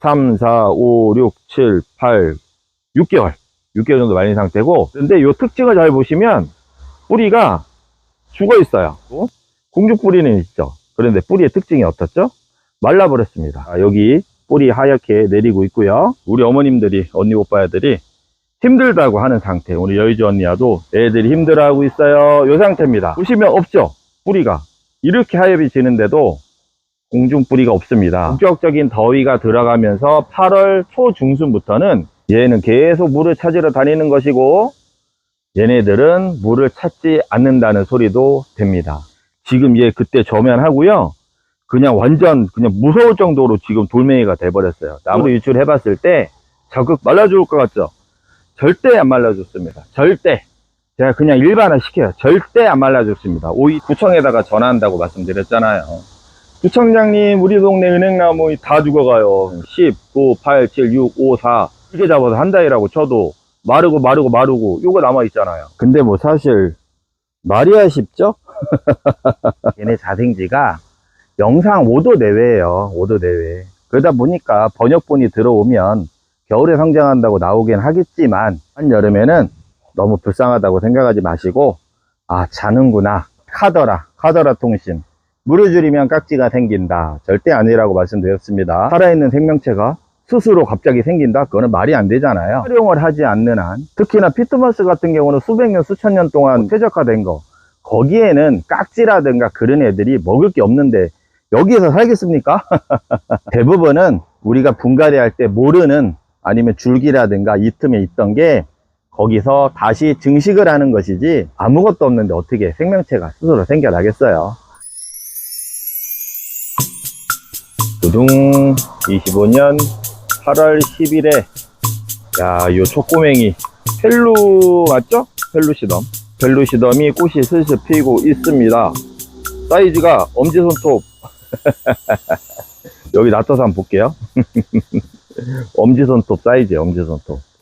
3, 4, 5, 6, 7, 8, 6개월. 6개월 정도 말린 상태고, 근데 이 특징을 잘 보시면 뿌리가 죽어 있어요. 공주 뿌리는 있죠. 그런데 뿌리의 특징이 어떻죠? 말라버렸습니다. 여기 뿌리 하얗게 내리고 있고요. 우리 어머님들이, 언니 오빠들이 힘들다고 하는 상태. 우리 여의주 언니야도 애들이 힘들어하고 있어요. 이 상태입니다. 보시면 없죠? 뿌리가 이렇게 하얗게 지는데도 공중 뿌리가 없습니다. 본격적인 더위가 들어가면서 8월 초중순부터는 얘는 계속 물을 찾으러 다니는 것이고, 얘네들은 물을 찾지 않는다는 소리도 됩니다. 지금 얘 그때 저면하고요, 그냥 완전 그냥 무서울 정도로 지금 돌멩이가 돼버렸어요. 나무 유출해 봤을 때 적극 말라 죽을 것 같죠? 절대 안 말라 죽습니다. 절대. 제가 그냥 일반화 시켜요. 절대 안 말라 죽습니다. 오이 구청에다가 전화한다고 말씀드렸잖아요. 구청장님, 우리 동네 은행나무 다 죽어가요. 10, 9, 8, 7, 6, 5, 4 이렇게 잡아서 한 달이라고 쳐도 마르고 요거 남아있잖아요. 근데 뭐 사실 말이야 쉽죠? 얘네 자생지가 영상 5도 내외예요. 5도 내외. 그러다 보니까 번역본이 들어오면 겨울에 성장한다고 나오긴 하겠지만, 한여름에는 너무 불쌍하다고 생각하지 마시고, 아, 자는구나. 카더라 통신. 물을 줄이면 깍지가 생긴다. 절대 아니라고 말씀드렸습니다. 살아있는 생명체가 스스로 갑자기 생긴다? 그거는 말이 안 되잖아요. 활용을 하지 않는 한, 특히나 피트모스 같은 경우는 수백 년, 수천 년 동안 최적화된 거, 거기에는 깍지라든가 그런 애들이 먹을 게 없는데 여기에서 살겠습니까? 대부분은 우리가 분갈이 할 때 모르는, 아니면 줄기라든가 이 틈에 있던 게 거기서 다시 증식을 하는 것이지, 아무것도 없는데 어떻게 생명체가 스스로 생겨나겠어요. 두둥 25년 8월 10일에 야, 요 초꼬맹이 펠루 맞죠? 펠루시덤이 꽃이 슬슬 피고 있습니다. 사이즈가 엄지손톱 여기 놔둬서 한번 볼게요. 엄지손톱 사이즈예요.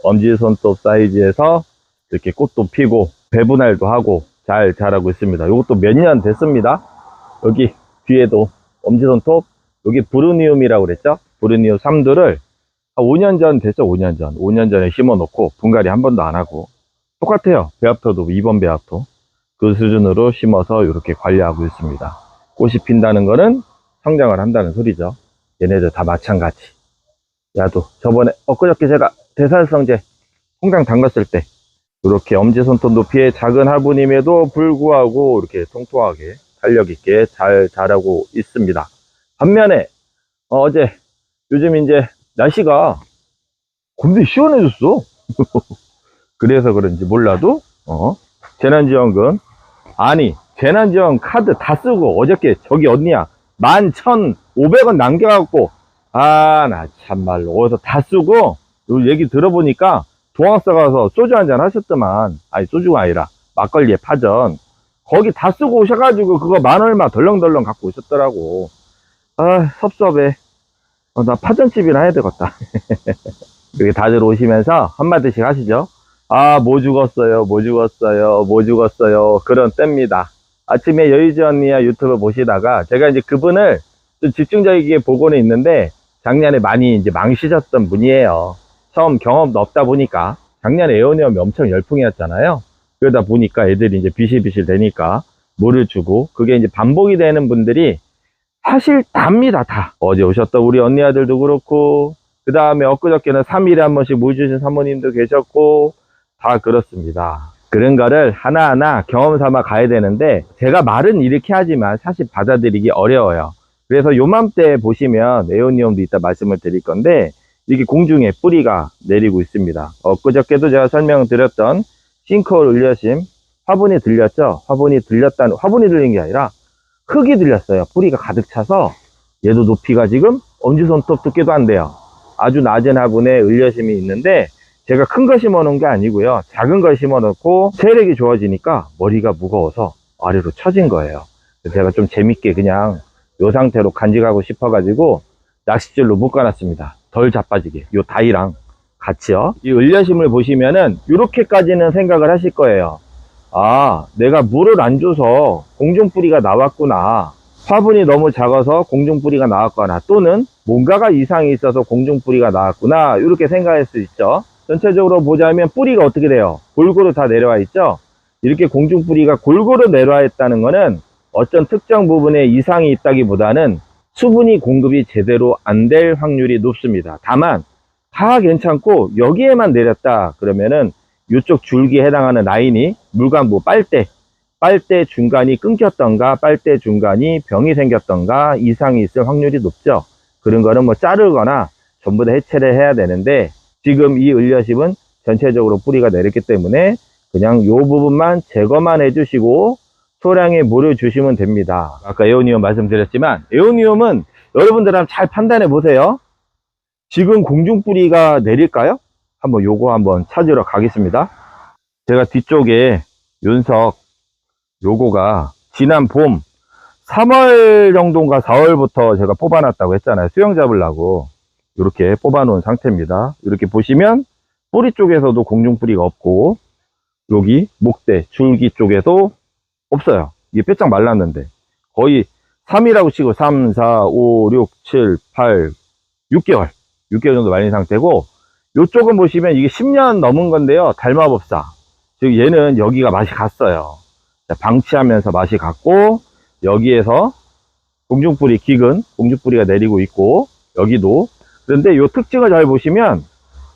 엄지손톱 사이즈에서 이렇게 꽃도 피고 배분할도 하고 잘 자라고 있습니다. 이것도 몇 년 됐습니다. 여기 뒤에도 엄지손톱, 여기 브루니움이라고 그랬죠? 브루니움 3두를 5년 전 됐죠? 5년 전에 심어 놓고 분갈이 한 번도 안 하고, 똑같아요. 배합토도 2번 배합토 그 수준으로 심어서 이렇게 관리하고 있습니다. 꽃이 핀다는 거는 성장을 한다는 소리죠. 얘네들 다 마찬가지. 야도 저번에 엊그저께 제가 대살성제 홍당 담갔을 때 이렇게 엄지손톱 높이의 작은 화분임에도 불구하고 이렇게 통통하게 탄력 있게 잘 자라고 있습니다. 반면에 어제 요즘 이제 날씨가 근데 시원해졌어. 그래서 그런지 몰라도 재난지원금, 아니 재난지원 카드 다 쓰고 어저께 저기 언니야 11,500원 남겨갖고, 아 나 참말로 어디서 다 쓰고, 요 얘기 들어보니까 동학사 가서 소주 한잔 하셨더만. 아니 소주가 아니라 막걸리에 파전, 거기 다 쓰고 오셔가지고 그거 만 얼마 덜렁덜렁 갖고 오셨더라고. 아 섭섭해. 나 파전집이나 해야 되겠다. 여기 다들 오시면서 한마디씩 하시죠. 아, 뭐 죽었어요, 그런 때입니다. 아침에 여의주 언니야 유튜브 보시다가 제가 이제 그분을 좀 집중적이게 보고는 있는데, 작년에 많이 이제 망치셨던 분이에요. 처음 경험도 없다 보니까. 작년에 에어니엄이 엄청 열풍이었잖아요. 그러다 보니까 애들이 이제 비실비실 되니까 물을 주고, 그게 이제 반복이 되는 분들이 사실 답니다, 다. 어제 오셨던 우리 언니 아들도 그렇고, 그 다음에 엊그저께는 3일에 한 번씩 물 주신 사모님도 계셨고, 다 그렇습니다. 그런 거를 하나하나 경험 삼아 가야 되는데, 제가 말은 이렇게 하지만 사실 받아들이기 어려워요. 그래서 요맘때 보시면 에오니움도 이따 말씀을 드릴 건데, 이게 공중에 뿌리가 내리고 있습니다. 엊그저께도 제가 설명드렸던 싱크홀 울려심, 화분이 들렸죠? 화분이 들린 게 아니라 흙이 들렸어요. 뿌리가 가득 차서 얘도 높이가 지금 엄지손톱 두께도 안 돼요. 아주 낮은 화분에 울려심이 있는데, 제가 큰 거 심어 놓은 게 아니고요, 작은 걸 심어 놓고 세력이 좋아지니까 머리가 무거워서 아래로 처진 거예요. 제가 좀 재밌게 그냥 요 상태로 간직하고 싶어 가지고 낚싯줄로 묶어놨습니다. 덜 자빠지게, 요 다이랑 같이요. 이 울려심을 보시면은 이렇게까지는 생각을 하실 거예요. 아, 내가 물을 안 줘서 공중뿌리가 나왔구나. 화분이 너무 작아서 공중뿌리가 나왔거나 또는 뭔가가 이상이 있어서 공중뿌리가 나왔구나 이렇게 생각할 수 있죠. 전체적으로 보자면 뿌리가 어떻게 돼요? 골고루 다 내려와 있죠. 이렇게 공중뿌리가 골고루 내려와 있다는 것은 어떤 특정 부분에 이상이 있다기보다는 수분이 공급이 제대로 안 될 확률이 높습니다. 다만 다 괜찮고 여기에만 내렸다 그러면은 이쪽 줄기에 해당하는 라인이 물관부 빨대 중간이 끊겼던가 빨대 중간이 병이 생겼던가 이상이 있을 확률이 높죠. 그런 거는 뭐 자르거나 전부 다 해체를 해야 되는데 지금 이 을려십은 전체적으로 뿌리가 내렸기 때문에 그냥 요 부분만 제거만 해주시고 소량의 물을 주시면 됩니다. 아까 에오니움 말씀드렸지만 에오니움은 여러분들 한번 잘 판단해 보세요. 지금 공중뿌리가 내릴까요? 한번 요거 한번 찾으러 가겠습니다. 제가 뒤쪽에 윤석 요거가 지난 봄 3월 정도인가 4월부터 제가 뽑아놨다고 했잖아요. 수영 잡으려고 이렇게 뽑아 놓은 상태입니다. 이렇게 보시면 뿌리 쪽에서도 공중뿌리가 없고 여기 목대 줄기 쪽에도 없어요. 이게 빼짝 말랐는데 거의 3이라고 치고 3, 4, 5, 6, 7, 8, 6개월 정도 말린 상태고 이쪽은 보시면 이게 10년 넘은 건데요. 달마법사 즉 얘는 여기가 맛이 갔어요. 방치하면서 맛이 갔고 여기에서 공중뿌리 기근 공중뿌리가 내리고 있고 여기도 그런데 이 특징을 잘 보시면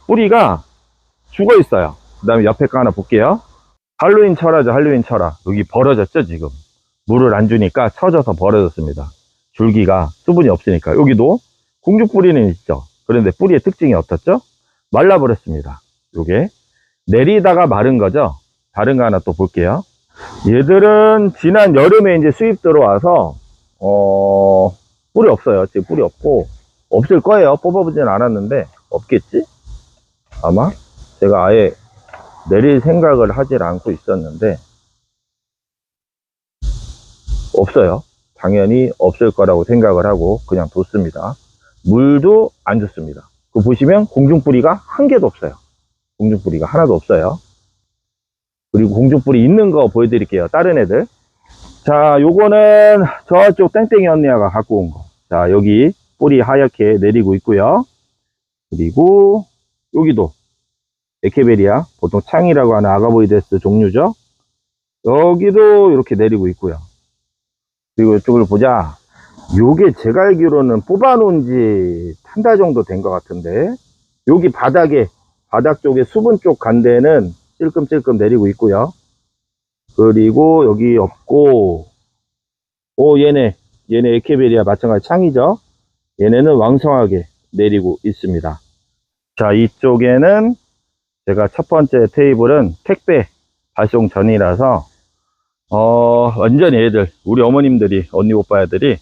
뿌리가 죽어 있어요. 그 다음에 옆에 거 하나 볼게요. 할로윈 철화죠. 할로윈 철화 여기 벌어졌죠. 지금 물을 안 주니까 처져서 벌어졌습니다. 줄기가 수분이 없으니까 여기도 공중뿌리는 있죠. 그런데 뿌리의 특징이 어떻죠? 말라버렸습니다. 요게 내리다가 마른 거죠. 다른 거 하나 또 볼게요. 얘들은 지난 여름에 이제 수입 들어와서 뿌리 없어요. 지금 뿌리 없고 없을 거예요. 뽑아보진 않았는데 없겠지? 아마 제가 아예 내릴 생각을 하질 않고 있었는데 없어요. 당연히 없을 거라고 생각을 하고 그냥 뒀습니다. 물도 안 줬습니다. 그 보시면 공중뿌리가 한 개도 없어요. 공중뿌리가 하나도 없어요. 그리고 공중뿌리 있는 거 보여드릴게요. 다른 애들. 자, 요거는 저쪽 땡땡이 언니가 갖고 온 거. 자, 여기 뿌리 하얗게 내리고 있고요. 그리고 여기도 에케베리아, 보통 창이라고 하는 아가보이데스 종류죠. 여기도 이렇게 내리고 있고요. 그리고 이쪽을 보자. 요게 제가 알기로는 뽑아 놓은 지 한 달 정도 된 것 같은데 여기 바닥 쪽에 수분 쪽 간대는 찔끔찔끔 내리고 있고요. 그리고 여기 없고 얘네 에케베리아 마찬가지 창이죠. 얘네는 왕성하게 내리고 있습니다. 자, 이쪽에는 제가 첫 번째 테이블은 택배 발송 전이라서 완전히 애들 우리 어머님들이 언니 오빠들이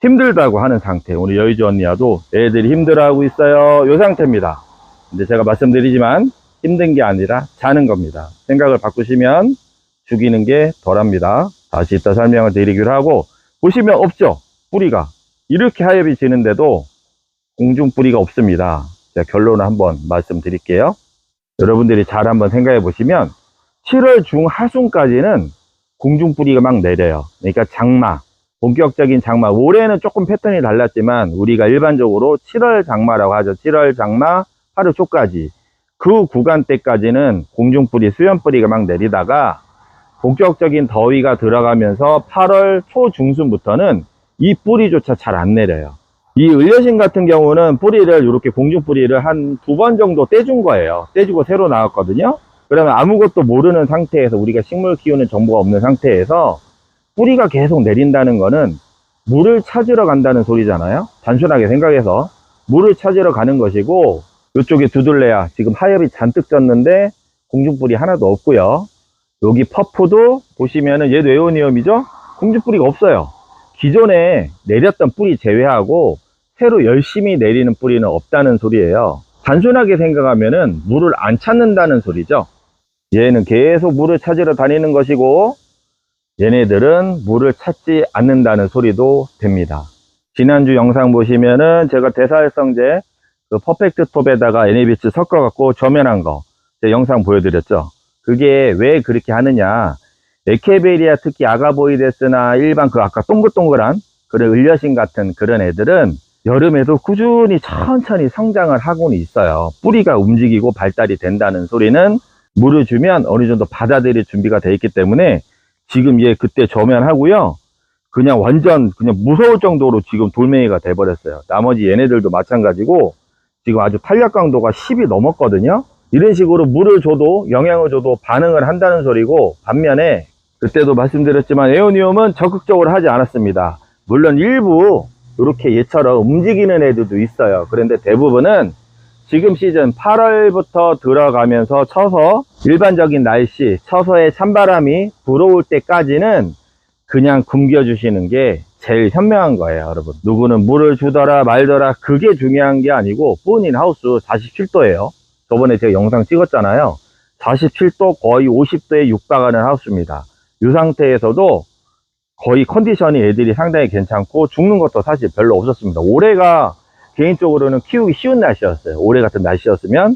힘들다고 하는 상태. 우리 여의주 언니야도 애들이 힘들어하고 있어요. 요 상태입니다. 근데 제가 말씀드리지만 힘든 게 아니라 자는 겁니다. 생각을 바꾸시면 죽이는 게 덜합니다. 다시 이따 설명을 드리기로 하고 보시면 없죠. 뿌리가 이렇게 하엽이 지는데도 공중뿌리가 없습니다. 제가 결론을 한번 말씀드릴게요. 여러분들이 잘 한번 생각해 보시면 7월 중하순까지는 공중뿌리가 막 내려요. 그러니까 장마, 본격적인 장마. 올해는 조금 패턴이 달랐지만 우리가 일반적으로 7월 장마라고 하죠. 7월 장마, 8월 초까지 그 구간대까지는 공중뿌리, 수연뿌리가 막 내리다가 본격적인 더위가 들어가면서 8월 초중순부터는 이 뿌리조차 잘 안 내려요. 이 을려신 같은 경우는 뿌리를 이렇게 공중뿌리를 한 2번 정도 떼준 거예요. 떼주고 새로 나왔거든요. 그러면 아무것도 모르는 상태에서 우리가 식물 키우는 정보가 없는 상태에서 뿌리가 계속 내린다는 거는 물을 찾으러 간다는 소리잖아요. 단순하게 생각해서 물을 찾으러 가는 것이고 이쪽에 두들레야 지금 하엽이 잔뜩 졌는데 공중뿌리 하나도 없고요. 여기 퍼프도 보시면은 얘도 에오니움이죠. 공중뿌리가 없어요. 기존에 내렸던 뿌리 제외하고 새로 열심히 내리는 뿌리는 없다는 소리예요. 단순하게 생각하면은 물을 안 찾는다는 소리죠. 얘는 계속 물을 찾으러 다니는 것이고 얘네들은 물을 찾지 않는다는 소리도 됩니다. 지난주 영상 보시면은 제가 대사활성제 그 퍼펙트 톱에다가 NABH 섞어 갖고 저면한 거 제 영상 보여드렸죠. 그게 왜 그렇게 하느냐, 에케베리아 특히 아가보이데스나 일반 그 아까 동글동글한 그런 을려신 같은 그런 애들은 여름에도 꾸준히 천천히 성장을 하고는 있어요. 뿌리가 움직이고 발달이 된다는 소리는 물을 주면 어느 정도 받아들일 준비가 되어 있기 때문에 지금 얘 그때 저면하고요. 그냥 완전 그냥 무서울 정도로 지금 돌멩이가 돼버렸어요. 나머지 얘네들도 마찬가지고 지금 아주 탄력 강도가 10이 넘었거든요. 이런 식으로 물을 줘도 영양을 줘도 반응을 한다는 소리고, 반면에 그때도 말씀드렸지만 에오니움은 적극적으로 하지 않았습니다. 물론 일부 이렇게 얘처럼 움직이는 애들도 있어요. 그런데 대부분은 지금 시즌 8월부터 들어가면서 처서 일반적인 날씨, 처서의 찬바람이 불어올 때까지는 그냥 굶겨주시는 게 제일 현명한 거예요, 여러분. 누구는 물을 주더라 말더라 그게 중요한 게 아니고, 뿌닌 하우스 47도예요. 저번에 제가 영상 찍었잖아요. 47도 거의 50도에 육박하는 하우스입니다. 이 상태에서도 거의 컨디션이 애들이 상당히 괜찮고 죽는 것도 사실 별로 없었습니다. 올해가 개인적으로는 키우기 쉬운 날씨였어요. 올해 같은 날씨였으면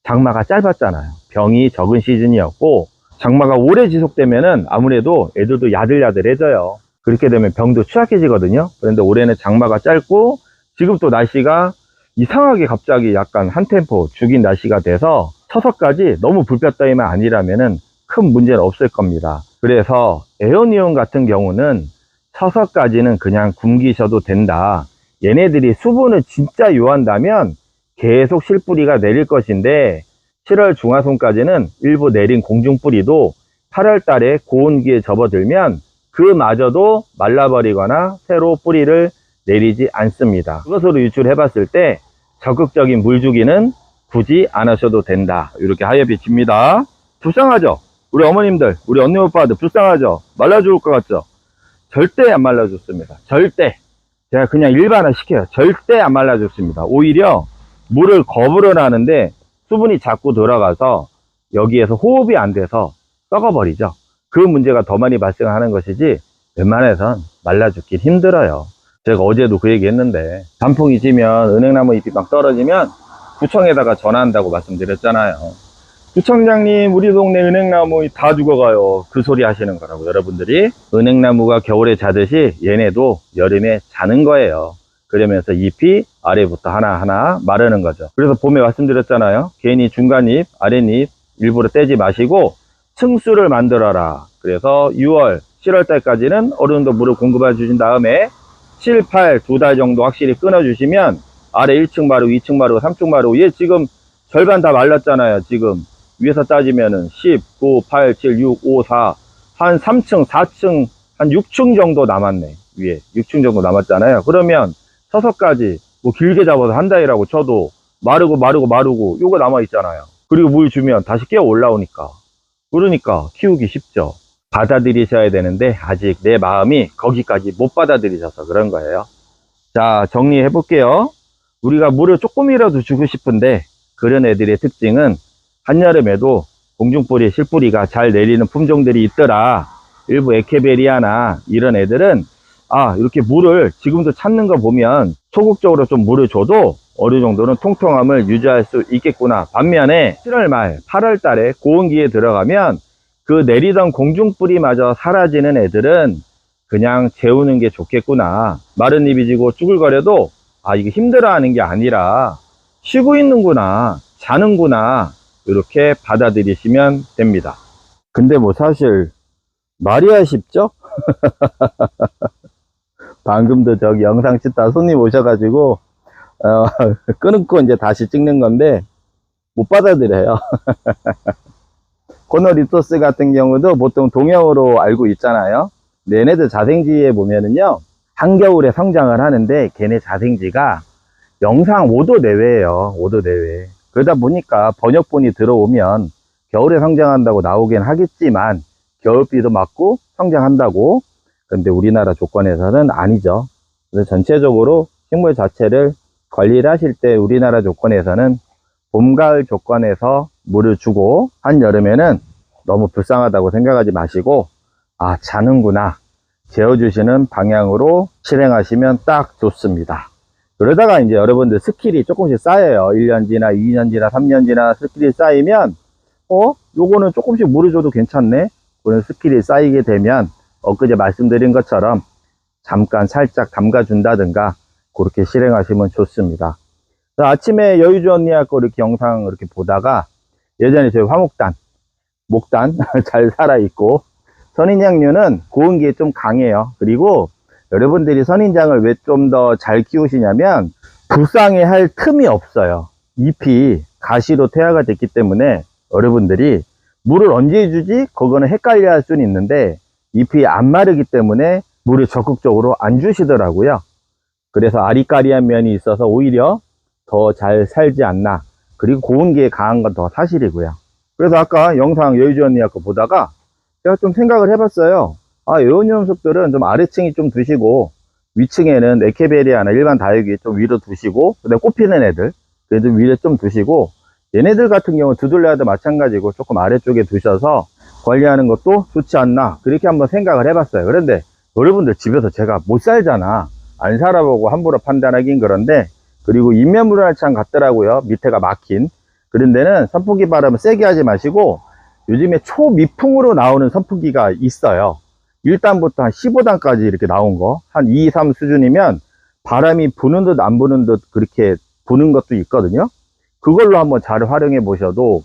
장마가 짧았잖아요. 병이 적은 시즌이었고, 장마가 오래 지속되면은 아무래도 애들도 야들야들해져요. 그렇게 되면 병도 취약해지거든요. 그런데 올해는 장마가 짧고 지금 또 날씨가 이상하게 갑자기 약간 한 템포 죽인 날씨가 돼서 처서까지 너무 불볕 더위만 아니라면은 큰 문제는 없을 겁니다. 그래서 에오니움 같은 경우는 처서까지는 그냥 굶기셔도 된다. 얘네들이 수분을 진짜 요한다면 계속 실뿌리가 내릴 것인데, 7월 중하순까지는 일부 내린 공중뿌리도 8월 달에 고온기에 접어들면 그마저도 말라버리거나 새로 뿌리를 내리지 않습니다. 그것으로 유출해 봤을 때 적극적인 물주기는 굳이 안 하셔도 된다. 이렇게 하여 비칩니다. 불쌍하죠? 우리 어머님들, 우리 언니 오빠들 불쌍하죠? 말라 죽을 것 같죠? 절대 안 말라 죽습니다. 절대. 제가 그냥 일반화 시켜요. 절대 안 말라 죽습니다. 오히려 물을 거부를 하는데 수분이 자꾸 들어가서 여기에서 호흡이 안 돼서 썩어버리죠. 그 문제가 더 많이 발생하는 것이지 웬만해선 말라 죽긴 힘들어요. 제가 어제도 그 얘기 했는데, 단풍이 지면 은행나무 잎이 막 떨어지면 구청에다가 전화한다고 말씀드렸잖아요. 구청장님, 우리 동네 은행나무 다 죽어가요. 그 소리 하시는 거라고. 여러분들이 은행나무가 겨울에 자듯이 얘네도 여름에 자는 거예요. 그러면서 잎이 아래부터 하나하나 마르는 거죠. 그래서 봄에 말씀드렸잖아요. 괜히 중간잎, 아랫잎 일부러 떼지 마시고 층수를 만들어라. 그래서 6월, 7월 달까지는 어느 정도 물을 공급해 주신 다음에 7, 8 두 달 정도 확실히 끊어 주시면 아래 1층 마르고 2층 마르고 3층 마르고, 얘 지금 절반 다 말랐잖아요. 지금 위에서 따지면은 10, 9, 8, 7, 6, 5, 4 한 3층, 4층, 한 6층 정도 남았네. 위에 6층 정도 남았잖아요. 그러면 서서까지 뭐 길게 잡아서 한 달이라고 쳐도 마르고 요거 남아 있잖아요. 그리고 물 주면 다시 깨어 올라오니까, 그러니까 키우기 쉽죠. 받아들이셔야 되는데 아직 내 마음이 거기까지 못 받아들이셔서 그런 거예요. 자, 정리해 볼게요. 우리가 물을 조금이라도 주고 싶은데 그런 애들의 특징은 한여름에도 공중뿌리, 실뿌리가 잘 내리는 품종들이 있더라. 일부 에케베리아나 이런 애들은 이렇게 물을 지금도 찾는 거 보면 소극적으로 좀 물을 줘도 어느 정도는 통통함을 유지할 수 있겠구나. 반면에 7월 말, 8월 달에 고온기에 들어가면 그 내리던 공중뿌리마저 사라지는 애들은 그냥 재우는 게 좋겠구나. 마른 잎이 지고 쭈글거려도 이거 힘들어하는 게 아니라 쉬고 있는구나, 자는구나, 이렇게 받아들이시면 됩니다. 근데 뭐 사실 말이야 쉽죠? 방금도 저기 영상 찍다 손님 오셔가지고 끊고 이제 다시 찍는 건데 못 받아들여요. 코너리토스 같은 경우도 보통 동형으로 알고 있잖아요. 얘네들 자생지에 보면은요, 한겨울에 성장을 하는데 걔네 자생지가 영상 5도 내외예요. 5도 내외. 그러다 보니까 번역본이 들어오면 겨울에 성장한다고 나오긴 하겠지만 겨울비도 맞고 성장한다고. 근데 우리나라 조건에서는 아니죠. 그래서 전체적으로 식물 자체를 관리를 하실 때 우리나라 조건에서는 봄, 가을 조건에서 물을 주고, 한여름에는 너무 불쌍하다고 생각하지 마시고 자는구나, 재워주시는 방향으로 실행하시면 딱 좋습니다. 그러다가 이제 여러분들 스킬이 조금씩 쌓여요. 1년 지나 2년 지나 3년 지나 스킬이 쌓이면 요거는 조금씩 물을 줘도 괜찮네. 그런 스킬이 쌓이게 되면 엊그제 말씀드린 것처럼 잠깐 살짝 담가준다든가 그렇게 실행하시면 좋습니다. 아침에 여유주 언니하고 이렇게 영상 이렇게 보다가 예전에 저희 화목단, 목단 잘 살아있고 선인장류는 고온기에 좀 강해요. 그리고 여러분들이 선인장을 왜 좀 더 잘 키우시냐면 불쌍해 할 틈이 없어요. 잎이 가시로 퇴화가 됐기 때문에 여러분들이 물을 언제 주지? 그거는 헷갈려 할 수는 있는데 잎이 안 마르기 때문에 물을 적극적으로 안 주시더라고요. 그래서 아리까리한 면이 있어서 오히려 더 잘 살지 않나. 그리고 고온기에 강한 건 더 사실이고요. 그래서 아까 영상 여유주 언니 아까 보다가 제가 좀 생각을 해봤어요. 요런 녀석들은 좀 아래층이 좀 두시고 위층에는 에케베리아나 일반 다육이 좀 위로 두시고 그다음에 꽃피는 애들 그래도 위에 좀 두시고 얘네들 같은 경우는 두들레아도 마찬가지고 조금 아래쪽에 두셔서 관리하는 것도 좋지 않나 그렇게 한번 생각을 해봤어요. 그런데 여러분들 집에서 제가 못 살잖아. 안 살아보고 함부로 판단하긴 그런데 그리고 인면불알창 같더라고요. 밑에가 막힌 그런 데는 선풍기 바람을 세게 하지 마시고 요즘에 초미풍으로 나오는 선풍기가 있어요. 1단부터 한 15단까지 이렇게 나온 거 한 2, 3 수준이면 바람이 부는 듯 안 부는 듯 그렇게 부는 것도 있거든요. 그걸로 한번 잘 활용해 보셔도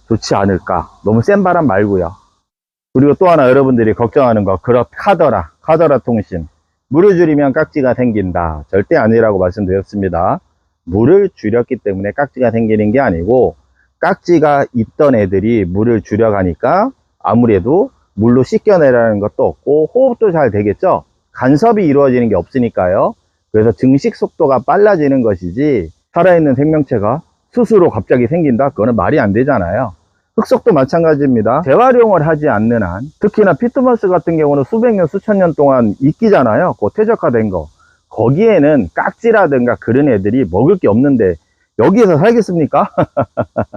좋지 않을까. 너무 센 바람 말고요. 그리고 또 하나 여러분들이 걱정하는 거 카더라 통신 물을 줄이면 깍지가 생긴다. 절대 아니라고 말씀드렸습니다. 물을 줄였기 때문에 깍지가 생기는 게 아니고 깍지가 있던 애들이 물을 줄여가니까 아무래도 물로 씻겨내라는 것도 없고 호흡도 잘 되겠죠. 간섭이 이루어지는 게 없으니까요. 그래서 증식 속도가 빨라지는 것이지 살아있는 생명체가 스스로 갑자기 생긴다? 그거는 말이 안 되잖아요. 흑석도 마찬가지입니다. 재활용을 하지 않는 한 특히나 피트머스 같은 경우는 수백 년 수천 년 동안 있기잖아요. 그 퇴적화된 거 거기에는 깍지라든가 그런 애들이 먹을 게 없는데 여기에서 살겠습니까?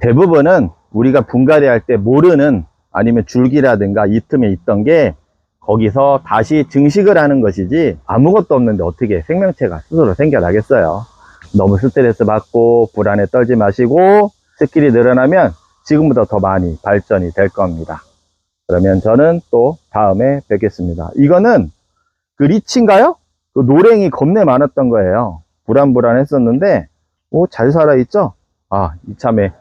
대부분은 우리가 분갈이 할 때 모르는 아니면 줄기라든가 이 틈에 있던 게 거기서 다시 증식을 하는 것이지 아무것도 없는데 어떻게 생명체가 스스로 생겨나겠어요. 너무 스트레스 받고 불안에 떨지 마시고 스킬이 늘어나면 지금보다 더 많이 발전이 될 겁니다. 그러면 저는 또 다음에 뵙겠습니다. 이거는 그 리치인가요? 그 노랭이 겁내 많았던 거예요. 불안했었는데 잘 살아있죠? 이참에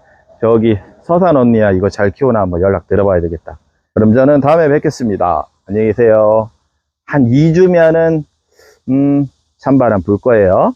저기 서산 언니야 이거 잘 키우나 한번 연락 드려봐야 되겠다. 그럼 저는 다음에 뵙겠습니다. 안녕히 계세요. 한 2주면은 찬바람 불 거예요.